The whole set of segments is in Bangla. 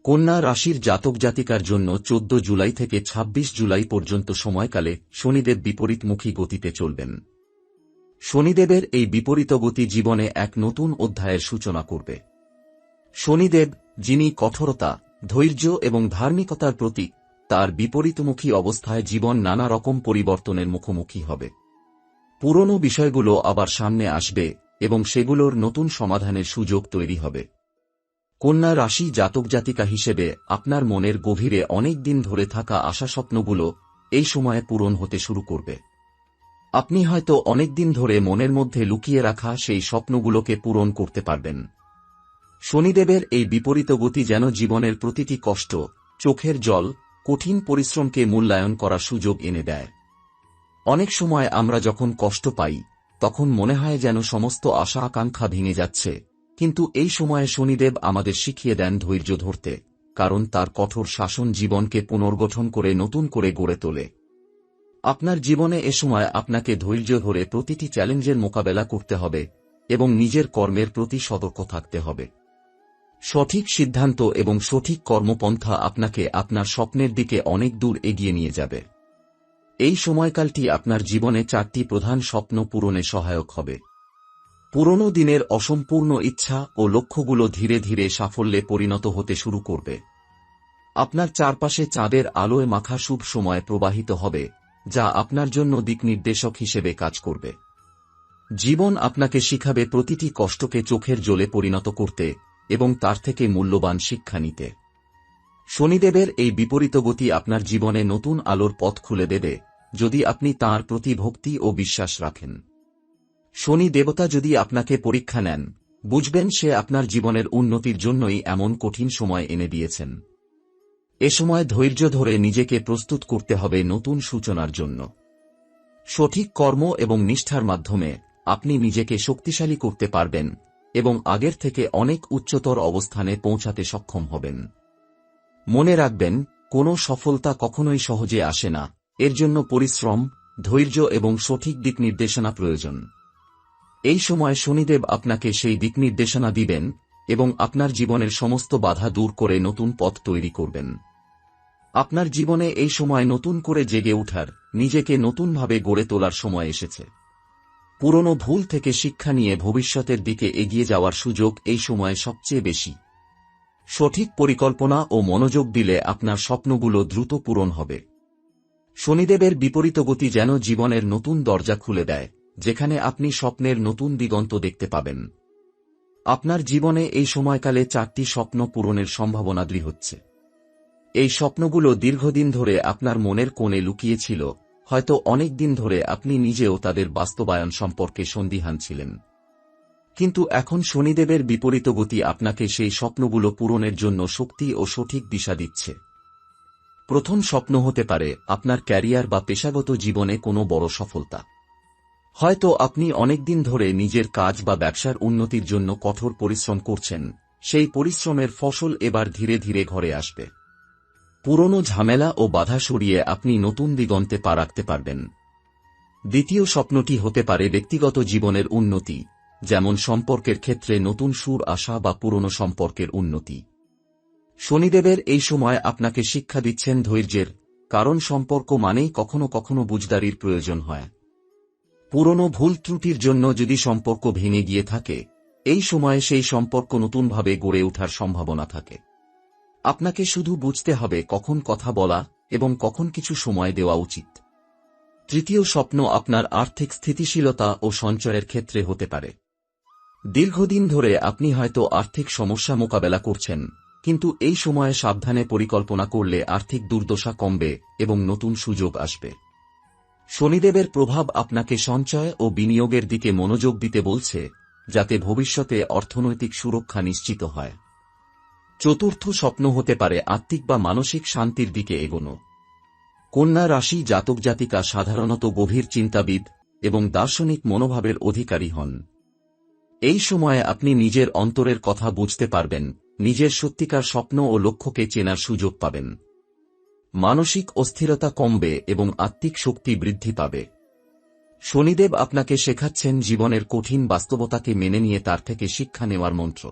কন্যা রাশির জাতক জাতিকার জন্য 14 জুলাই থেকে 26 জুলাই পর্যন্ত সময়কালে শনিদেব বিপরীতমুখী গতিতে চলবেন। শনিদেবের এই বিপরীত গতি জীবনে এক নতুন অধ্যায়ের সূচনা করবে। শনিদেব, যিনি কঠোরতা, ধৈর্য এবং ধার্মিকতার প্রতীক, তার বিপরীতমুখী অবস্থায় জীবন নানা রকম পরিবর্তনের মুখোমুখি হবে। পুরনো বিষয়গুলো আবার সামনে আসবে এবং সেগুলোর নতুন সমাধানের সুযোগ তৈরি হবে। কন্যা রাশি জাতক জাতিকা হিসেবে আপনার মনের গভীরে অনেক দিন ধরে থাকা আশা স্বপ্নগুলো এই সময়ে পূরণ হতে শুরু করবে। আপনি হয়তো অনেকদিন ধরে মনের মধ্যে লুকিয়ে রাখা সেই স্বপ্নগুলোকে পূরণ করতে পারবেন। শনিদেবের এই বিপরীত গতি যেন জীবনের প্রতিটি কষ্ট, চোখের জল, কঠিন পরিশ্রমকে মূল্যায়ন করার সুযোগ এনে দেয়। অনেক সময় আমরা যখন কষ্ট পাই তখন মনে হয় যেন সমস্ত আশা আকাঙ্ক্ষা ভেঙে যাচ্ছে, কিন্তু এই সময়ে শনিদেব আমাদের শিখিয়ে দেন ধৈর্য ধরতে, কারণ তার কঠোর শাসন জীবনকে পুনর্গঠন করে নতুন করে গড়ে তোলে। আপনার জীবনে এ সময় আপনাকে ধৈর্য ধরে প্রতিটি চ্যালেঞ্জের মোকাবেলা করতে হবে এবং নিজের কর্মের প্রতি সতর্ক থাকতে হবে। সঠিক সিদ্ধান্ত এবং সঠিক কর্মপন্থা আপনাকে আপনার স্বপ্নের দিকে অনেক দূর এগিয়ে নিয়ে যাবে। এই সময়কালটি আপনার জীবনে 4টি প্রধান স্বপ্ন পূরণে সহায়ক হবে। পুরনো দিনের অসম্পূর্ণ ইচ্ছা ও লক্ষ্যগুলো ধীরে ধীরে সাফল্যে পরিণত হতে শুরু করবে। আপনার চারপাশে চাঁদের আলোয় মাখা শুভ সময় প্রবাহিত হবে, যা আপনার জন্য দিকনির্দেশক হিসেবে কাজ করবে। জীবন আপনাকে শিখাবে প্রতিটি কষ্টকে চোখের জলে পরিণত করতে এবং তার থেকে মূল্যবান শিক্ষা নিতে। শনিদেবের এই বিপরীত গতি আপনার জীবনে নতুন আলোর পথ খুলে দেবে, যদি আপনি তাঁর প্রতি ভক্তি ও বিশ্বাস রাখেন। শনি দেবতা যদি আপনাকে পরীক্ষা নেন, বুঝবেন সে আপনার জীবনের উন্নতির জন্যই এমন কঠিন সময় এনে দিয়েছেন। এ সময় ধৈর্য ধরে নিজেকে প্রস্তুত করতে হবে নতুন সূচনার জন্য। সঠিক কর্ম এবং নিষ্ঠার মাধ্যমে আপনি নিজেকে শক্তিশালী করতে পারবেন এবং আগের থেকে অনেক উচ্চতর অবস্থানে পৌঁছাতে সক্ষম হবেন। মনে রাখবেন, কোনো সফলতা কখনোই সহজে আসে না, এর জন্য পরিশ্রম, ধৈর্য এবং সঠিক দিক নির্দেশনা প্রয়োজন। এই সময় শনিদেব আপনাকে সেই দিক নির্দেশনা দিবেন এবং আপনার জীবনের সমস্ত বাধা দূর করে নতুন পথ তৈরি করবেন। আপনার জীবনে এই সময় নতুন করে জেগে ওঠার, নিজেকে নতুনভাবে গড়ে তোলার সময় এসেছে। পুরনো ভুল থেকে শিক্ষা নিয়ে ভবিষ্যতের দিকে এগিয়ে যাওয়ার সুযোগ এই সময়ে সবচেয়ে বেশি। সঠিক পরিকল্পনা ও মনোযোগ দিলে আপনার স্বপ্নগুলো দ্রুত পূরণ হবে। শনিদেবের বিপরীত গতি যেন জীবনের নতুন দরজা খুলে দেয়, যেখানে আপনি স্বপ্নের নতুন দিগন্ত দেখতে পাবেন। আপনার জীবনে এই সময়কালে 4টি স্বপ্ন পূরণের সম্ভাবনা দৃঢ় হচ্ছে। এই স্বপ্নগুলো দীর্ঘদিন ধরে আপনার মনের কোণে লুকিয়ে ছিল, হয়তো অনেক দিন ধরে আপনি নিজেও তাদের বাস্তবায়ন সম্পর্কে সন্দিহান ছিলেন। কিন্তু এখন শনিদেবের বিপরীত গতি আপনাকে সেই স্বপ্নগুলো পূরণের জন্য শক্তি ও সঠিক দিশা দিচ্ছে। প্রথম স্বপ্ন হতে পারে আপনার ক্যারিয়ার বা পেশাগত জীবনে কোনো বড় সফলতা। হয়তো আপনি অনেকদিন ধরে নিজের কাজ বা ব্যবসার উন্নতির জন্য কঠোর পরিশ্রম করছেন, সেই পরিশ্রমের ফসল এবার ধীরে ধীরে ঘরে আসবে। পুরনো ঝামেলা ও বাধা সরিয়ে আপনি নতুন দিগন্তে পা রাখতে পারবেন। দ্বিতীয় স্বপ্নটি হতে পারে ব্যক্তিগত জীবনের উন্নতি, যেমন সম্পর্কের ক্ষেত্রে নতুন সুর আসা বা পুরনো সম্পর্কের উন্নতি। শনিদেবের এই সময় আপনাকে শিক্ষা দিচ্ছেন ধৈর্যের, কারণ সম্পর্ক মানেই কখনো কখনো বুঝদারির প্রয়োজন হয়। পুরনো ভুল ত্রুটির জন্য যদি সম্পর্ক ভেঙে গিয়ে থাকে, এই সময়ে সেই সম্পর্ক নতুনভাবে গড়ে ওঠার সম্ভাবনা থাকে। আপনাকে শুধু বুঝতে হবে কখন কথা বলা এবং কখন কিছু সময় দেওয়া উচিত। তৃতীয় স্বপ্ন আপনার আর্থিক স্থিতিশীলতা ও সঞ্চয়ের ক্ষেত্রে হতে পারে। দীর্ঘদিন ধরে আপনি হয়তো আর্থিক সমস্যা মোকাবেলা করছেন, কিন্তু এই সময়ে সাবধানে পরিকল্পনা করলে আর্থিক দুর্দশা কমবে এবং নতুন সুযোগ আসবে। শনিদেবের প্রভাব আপনাকে সঞ্চয় ও বিনিয়োগের দিকে মনোযোগ দিতে বলছে, যাতে ভবিষ্যতে অর্থনৈতিক সুরক্ষা নিশ্চিত হয়। চতুর্থ স্বপ্ন হতে পারে আত্মিক বা মানসিক শান্তির দিকে এগোনো। কন্যা রাশি জাতক জাতিকা সাধারণত গভীর চিন্তাবিদ এবং দার্শনিক মনোভাবের অধিকারী হন। এই সময়ে আপনি নিজের অন্তরের কথা বুঝতে পারবেন, নিজের সত্যিকার স্বপ্ন ও লক্ষ্যকে চেনার সুযোগ পাবেন। মানসিক অস্থিরতা কমবে এবং আত্মিক শক্তি বৃদ্ধি পাবে। শনিদেব আপনাকে শেখাচ্ছেন জীবনের কঠিন বাস্তবতাকে মেনে নিয়ে তার থেকে শিক্ষা নেওয়ার মন্ত্র।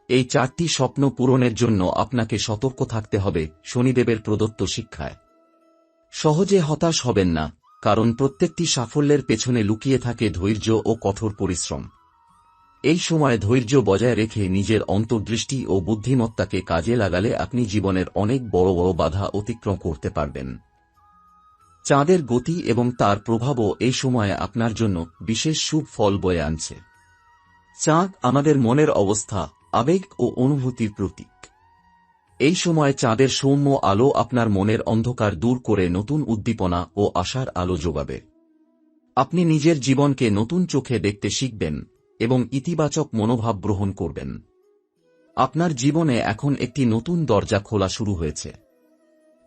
এই 4টি স্বপ্ন পূরণের জন্য আপনাকে সতর্ক থাকতে হবে শনিদেবের প্রদত্ত শিক্ষায়। সহজে হতাশ হবেন না, কারণ প্রত্যেকটি সাফল্যের পেছনে লুকিয়ে থাকে ধৈর্য ও কঠোর পরিশ্রম। এই সময় ধৈর্য বজায় রেখে নিজের অন্তর্দৃষ্টি ও বুদ্ধিমত্তাকে কাজে লাগালে আপনি জীবনের অনেক বড় বড় বাধা অতিক্রম করতে পারবেন। চাঁদের গতি এবং তার প্রভাবও এই সময়ে আপনার জন্য বিশেষ শুভ ফল বয়ে আনছে। চাঁদ আমাদের মনের অবস্থা, আবেগ ও অনুভূতির প্রতীক। এই সময় চাঁদের সৌম্য আলো আপনার মনের অন্ধকার দূর করে নতুন উদ্দীপনা ও আশার আলো যোগাবে। আপনি নিজের জীবনকে নতুন চোখে দেখতে শিখবেন এবং ইতিবাচক মনোভাব গ্রহণ করবেন। আপনার জীবনে এখন একটি নতুন দরজা খোলা শুরু হয়েছে।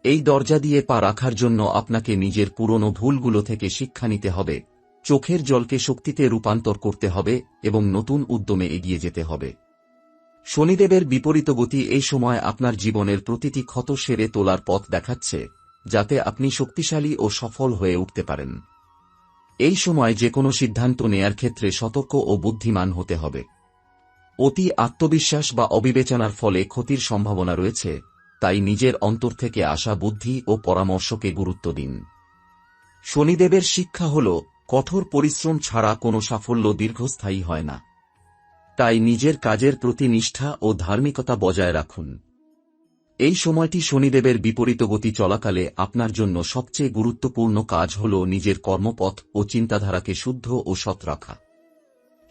এই দরজা দিয়ে পা রাখার জন্য আপনাকে নিজের পুরনো ভুলগুলো থেকে শিক্ষা নিতে হবে, চোখের জলকে শক্তিতে রূপান্তর করতে হবে এবং নতুন উদ্যমে এগিয়ে যেতে হবে। শনিদেবের বিপরীত গতি এই সময় আপনার জীবনের প্রতিটি ক্ষত সেরে তোলার পথ দেখাচ্ছে, যাতে আপনি শক্তিশালী ও সফল হয়ে উঠতে পারেন। এই সময় যে কোনো সিদ্ধান্ত নেয়ার ক্ষেত্রে সতর্ক ও বুদ্ধিমান হতে হবে। অতি আত্মবিশ্বাস বা অবিবেচনার ফলে ক্ষতির সম্ভাবনা রয়েছে, তাই নিজের অন্তর থেকে আসা বুদ্ধি ও পরামর্শকে গুরুত্ব দিন। শনিদেবের শিক্ষা হল, কঠোর পরিশ্রম ছাড়া কোনো সাফল্য দীর্ঘস্থায়ী হয় না। তাই নিজের কাজের প্রতি নিষ্ঠা ও ধার্মিকতা বজায় রাখুন। এই সময়টি শনিদেবের বিপরীত গতি চলাকালে আপনার জন্য সবচেয়ে গুরুত্বপূর্ণ কাজ হল নিজের কর্মপথ ও চিন্তাধারাকে শুদ্ধ ও সৎ রাখা।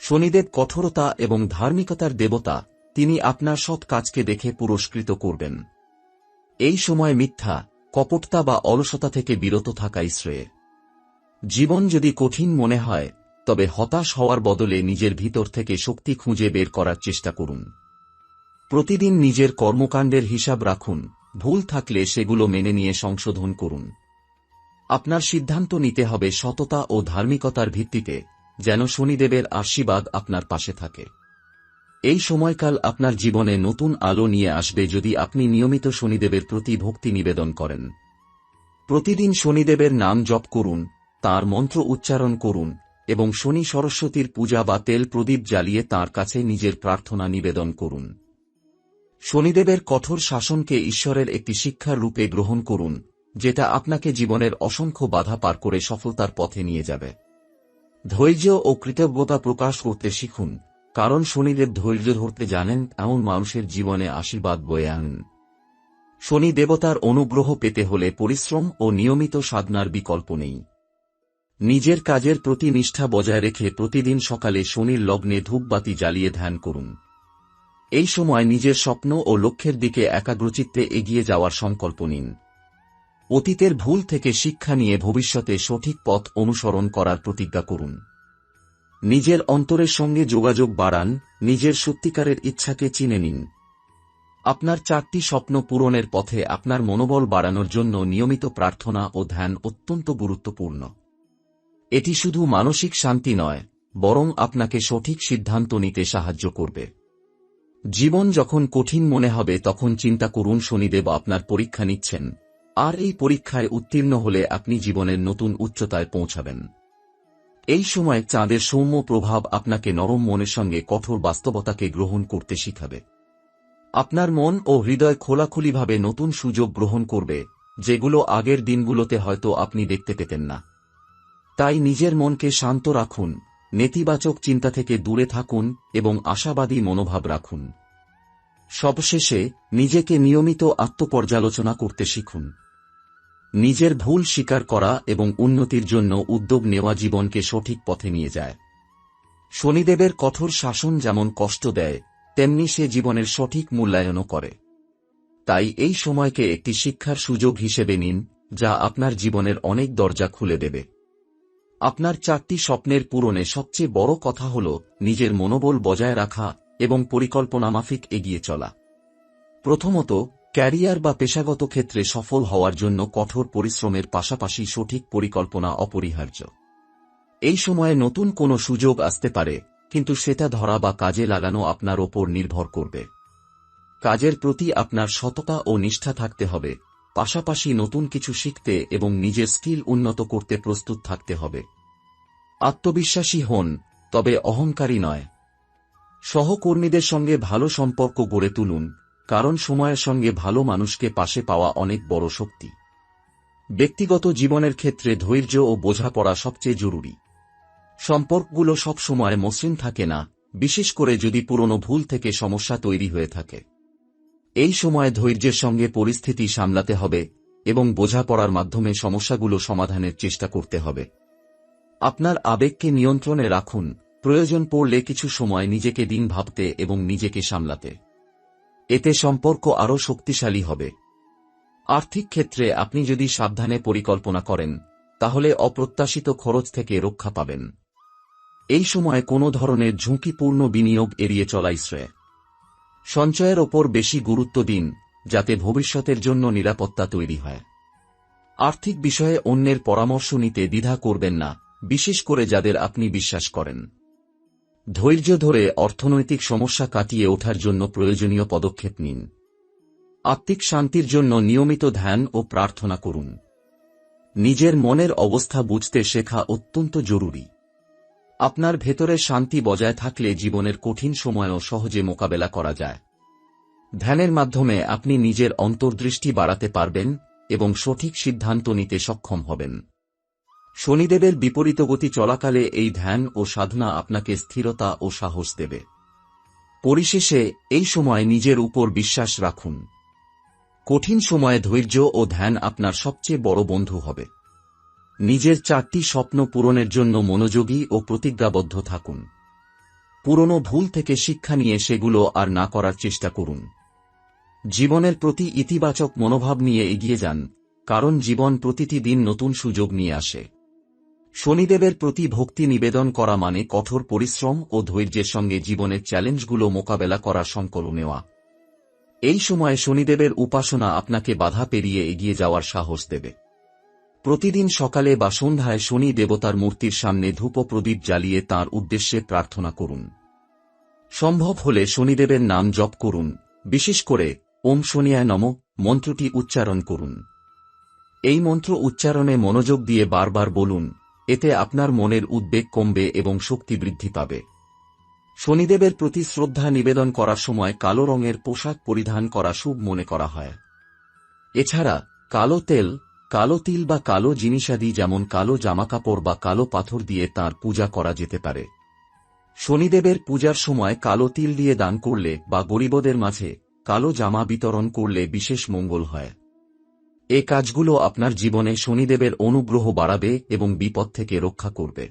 শনিদেব কঠোরতা এবং ধার্মিকতার দেবতা, তিনি আপনার সৎ কাজকে দেখে পুরস্কৃত করবেন। এই সময় মিথ্যা, কপটতা বা অলসতা থেকে বিরত থাকাই শ্রেয়। জীবন যদি কঠিন মনে হয়, তবে হতাশ হওয়ার বদলে নিজের ভিতর থেকে শক্তি খুঁজে বের করার চেষ্টা করুন। প্রতিদিন নিজের কর্মকাণ্ডের হিসাব রাখুন, ভুল থাকলে সেগুলো মেনে নিয়ে সংশোধন করুন। আপনার সিদ্ধান্ত নিতে হবে সততা ও ধার্মিকতার ভিত্তিতে, যেন শনিদেবের আশীর্বাদ আপনার পাশে থাকে। এই সময়কাল আপনার জীবনে নতুন আলো নিয়ে আসবে যদি আপনি নিয়মিত শনিদেবের প্রতি ভক্তি নিবেদন করেন। প্রতিদিন শনিদেবের নাম জপ করুন, তাঁর মন্ত্র উচ্চারণ করুন এবং শনি সরস্বতীর পূজা বা তেল প্রদীপ জ্বালিয়ে তাঁর কাছে নিজের প্রার্থনা নিবেদন করুন। শনিদেবের কঠোর শাসনকে ঈশ্বরের একটি শিক্ষার রূপে গ্রহণ করুন, যেটা আপনাকে জীবনের অসংখ্য বাধা পার করে সফলতার পথে নিয়ে যাবে। ধৈর্য ও কৃতজ্ঞতা প্রকাশ করতে শিখুন, কারণ শনিদেব ধৈর্য ধরতে জানেন এমন মানুষের জীবনে আশীর্বাদ বয়ে আনেন। শনি দেবতার অনুগ্রহ পেতে হলে পরিশ্রম ও নিয়মিত সাধনার বিকল্প নেই। নিজের কাজের প্রতি নিষ্ঠা বজায় রেখে প্রতিদিন সকালে শনির লগ্নে ধূপবাতি জ্বালিয়ে ধ্যান করুন। এই সময় নিজের স্বপ্ন ও লক্ষ্যের দিকে একাগ্রচিত্তে এগিয়ে যাওয়ার সংকল্প নিন। অতীতের ভুল থেকে শিক্ষা নিয়ে ভবিষ্যতে সঠিক পথ অনুসরণ করার প্রতিজ্ঞা করুন। নিজের অন্তরের সঙ্গে যোগাযোগ বাড়ান, নিজের সত্যিকারের ইচ্ছাকে চিনে নিন। আপনার 4টি স্বপ্ন পূরণের পথে আপনার মনোবল বাড়ানোর জন্য নিয়মিত প্রার্থনা ও ধ্যান অত্যন্ত গুরুত্বপূর্ণ। এটি শুধু মানসিক শান্তি নয়, বরং আপনাকে সঠিক সিদ্ধান্ত নিতে সাহায্য করবে। জীবন যখন কঠিন মনে হবে তখন চিন্তা করুন শনিদেব আপনার পরীক্ষা নিচ্ছেন, আর এই পরীক্ষায় উত্তীর্ণ হলে আপনি জীবনের নতুন উচ্চতায় পৌঁছাবেন। এই সময় চাঁদের সৌম্য প্রভাব আপনাকে নরম মনের সঙ্গে কঠোর বাস্তবতাকে গ্রহণ করতে শিখাবে। আপনার মন ও হৃদয় খোলাখুলিভাবে নতুন সুযোগ গ্রহণ করবে, যেগুলো আগের দিনগুলোতে হয়তো আপনি দেখতে পেতেন না। তাই নিজের মনকে শান্ত রাখুন, নেতিবাচক চিন্তা থেকে দূরে থাকুন এবং আশাবাদী মনোভাব রাখুন। সবশেষে নিজেকে নিয়মিত আত্মপর্যালোচনা করতে শিখুন। নিজের ভুল স্বীকার করা এবং উন্নতির জন্য উদ্যোগ নেওয়া জীবনকে সঠিক পথে নিয়ে যায়। শনিদেবের কঠোর শাসন যেমন কষ্ট দেয়, তেমনি সে জীবনের সঠিক মূল্যায়নও করে। তাই এই সময়কে একটি শিক্ষার সুযোগ হিসেবে নিন, যা আপনার জীবনের অনেক দরজা খুলে দেবে। আপনার 4টি স্বপ্নের পূরণে সবচেয়ে বড় কথা হল নিজের মনোবল বজায় রাখা এবং পরিকল্পনা মাফিক এগিয়ে চলা। প্রথমত, ক্যারিয়ার বা পেশাগত ক্ষেত্রে সফল হওয়ার জন্য কঠোর পরিশ্রমের পাশাপাশি সঠিক পরিকল্পনা অপরিহার্য। এই সময়ে নতুন কোনো সুযোগ আসতে পারে, কিন্তু সেটা ধরা বা কাজে লাগানো আপনার ওপর নির্ভর করবে। কাজের প্রতি আপনার সততা ও নিষ্ঠা থাকতে হবে, পাশাপাশি নতুন কিছু শিখতে এবং নিজের স্কিল উন্নত করতে প্রস্তুত থাকতে হবে। আত্মবিশ্বাসী হন, তবে অহংকারী নয়। সহকর্মীদের সঙ্গে ভালো সম্পর্ক গড়ে তুলুন, কারণ সময়ের সঙ্গে ভালো মানুষকে পাশে পাওয়া অনেক বড় শক্তি। ব্যক্তিগত জীবনের ক্ষেত্রে ধৈর্য ও বোঝাপড়া সবচেয়ে জরুরি। সম্পর্কগুলো সব সময় মসৃণ থাকে না, বিশেষ করে যদি পুরনো ভুল থেকে সমস্যা তৈরি হয়ে থাকে। এই সময় ধৈর্যের সঙ্গে পরিস্থিতি সামলাতে হবে এবং বোঝাপড়ার মাধ্যমে সমস্যাগুলো সমাধানের চেষ্টা করতে হবে। আপনার আবেগকে নিয়ন্ত্রণে রাখুন, প্রয়োজন পড়লে কিছু সময় নিজেকে দিন ভাবতে এবং নিজেকে সামলাতে। এতে সম্পর্ক আরও শক্তিশালী হবে। আর্থিক ক্ষেত্রে আপনি যদি সাবধানে পরিকল্পনা করেন, তাহলে অপ্রত্যাশিত খরচ থেকে রক্ষা পাবেন। এই সময় কোনো ধরনের ঝুঁকিপূর্ণ বিনিয়োগ এড়িয়ে চলাই শ্রেয়। সঞ্চয়ের ওপর বেশি গুরুত্ব দিন, যাতে ভবিষ্যতের জন্য নিরাপত্তা তৈরি হয়। আর্থিক বিষয়ে অন্যের পরামর্শ নিতে দ্বিধা করবেন না, বিশেষ করে যাদের আপনি বিশ্বাস করেন। ধৈর্য ধরে অর্থনৈতিক সমস্যা কাটিয়ে ওঠার জন্য প্রয়োজনীয় পদক্ষেপ নিন। আত্মিক শান্তির জন্য নিয়মিত ধ্যান ও প্রার্থনা করুন। নিজের মনের অবস্থা বুঝতে শেখা অত্যন্ত জরুরি। আপনার ভেতরে শান্তি বজায় থাকলে জীবনের কঠিন সময়ও সহজে মোকাবেলা করা যায়। ধ্যানের মাধ্যমে আপনি নিজের অন্তর্দৃষ্টি বাড়াতে পারবেন এবং সঠিক সিদ্ধান্ত নিতে সক্ষম হবেন। শনিদেবের বিপরীতগতি চলাকালে এই ধ্যান ও সাধনা আপনাকে স্থিরতা ও সাহস দেবে। পরিশেষে এই সময় নিজের উপর বিশ্বাস রাখুন। কঠিন সময়ে ধৈর্য ও ধ্যান আপনার সবচেয়ে বড় বন্ধু হবে। নিজের 4টি স্বপ্ন পূরণের জন্য মনোযোগী ও প্রতিজ্ঞাবদ্ধ থাকুন। পুরনো ভুল থেকে শিক্ষা নিয়ে সেগুলো আর না করার চেষ্টা করুন। জীবনের প্রতি ইতিবাচক মনোভাব নিয়ে এগিয়ে যান, কারণ জীবন প্রতিটি দিন নতুন সুযোগ নিয়ে আসে। শনিদেবের প্রতি ভক্তি নিবেদন করা মানে কঠোর পরিশ্রম ও ধৈর্যের সঙ্গে জীবনের চ্যালেঞ্জগুলো মোকাবেলা করার সংকল্প নেওয়া। এই সময়ে শনিদেবের উপাসনা আপনাকে বাধা পেরিয়ে এগিয়ে যাওয়ার সাহস দেবে। প্রতিদিন সকালে বা সন্ধ্যায় শনি দেবতার মূর্তির সামনে ধূপ প্রদীপ জ্বালিয়ে তাঁর উদ্দেশ্যে প্রার্থনা করুন। সম্ভব হলে শনিদেবের নাম জপ করুন, বিশেষ করে ওম শনিয়ায় নমঃ মন্ত্রটি উচ্চারণ করুন। এই মন্ত্র উচ্চারণে মনোযোগ দিয়ে বারবার বলুন, এতে আপনার মনের উদ্বেগ কমবে এবং শক্তি বৃদ্ধি পাবে। শনিদেবের প্রতি শ্রদ্ধা নিবেদন করার সময় কালো রঙের পোশাক পরিধান করা শুভ মনে করা হয়। এছাড়া কালো তেল, কালো তিল বা কালো জিনিসাদি যেমন কালো জামাকাপড় বা কালো পাথর দিয়ে তাঁর পূজা করা যেতে পারে। শনিদেবের পূজার সময় কালো তিল দিয়ে দান করলে বা গরিবদের মাঝে কালো জামা বিতরণ করলে বিশেষ মঙ্গল হয়। এ কাজগুলো আপনার জীবনে শনিদেবের অনুগ্রহ বাড়াবে এবং বিপদ থেকে রক্ষা করবে।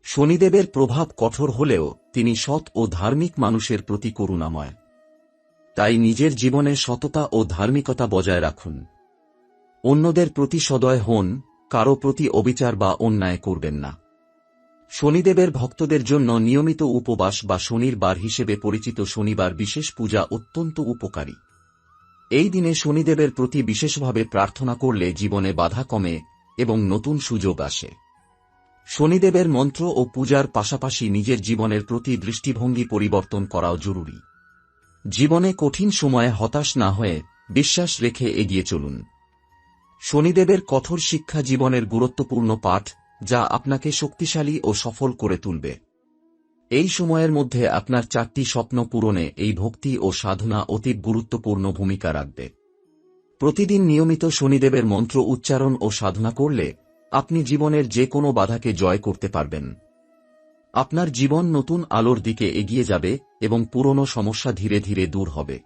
শনিদেবের প্রভাব কঠোর হলেও তিনি সৎ ও ধার্মিক মানুষের প্রতি করুণাময়। তাই নিজের জীবনে সততা ও ধার্মিকতা বজায় রাখুন। অন্যদের প্রতি সদয় হন, কারো প্রতি অবিচার বা অন্যায় করবেন না। শনিদেবের ভক্তদের জন্য নিয়মিত উপবাস বা শনির বার হিসেবে পরিচিত শনিবার বিশেষ পূজা অত্যন্ত উপকারী। এই দিনে শনিদেবের প্রতি বিশেষভাবে প্রার্থনা করলে জীবনে বাধা কমে এবং নতুন সুযোগ আসে। শনিদেবের মন্ত্র ও পূজার পাশাপাশি নিজের জীবনের প্রতি দৃষ্টিভঙ্গি পরিবর্তন করাও জরুরি। জীবনে কঠিন সময়ে হতাশ না হয়ে বিশ্বাস রেখে এগিয়ে চলুন। শনিদেবের কঠোর শিক্ষা জীবনের গুরুত্বপূর্ণ পাঠ, যা আপনাকে শক্তিশালী ও সফল করে তুলবে। এই সময়ের মধ্যে আপনার 4টি স্বপ্ন পূরণে এই ভক্তি ও সাধনা অতি গুরুত্বপূর্ণ ভূমিকা রাখবে। প্রতিদিন নিয়মিত শনিদেবের মন্ত্র উচ্চারণ ও সাধনা করলে আপনি জীবনের যে কোনো বাধাকে জয় করতে পারবেন। আপনার জীবন নতুন আলোর দিকে এগিয়ে যাবে এবং পুরনো সমস্যা ধীরে ধীরে দূর হবে।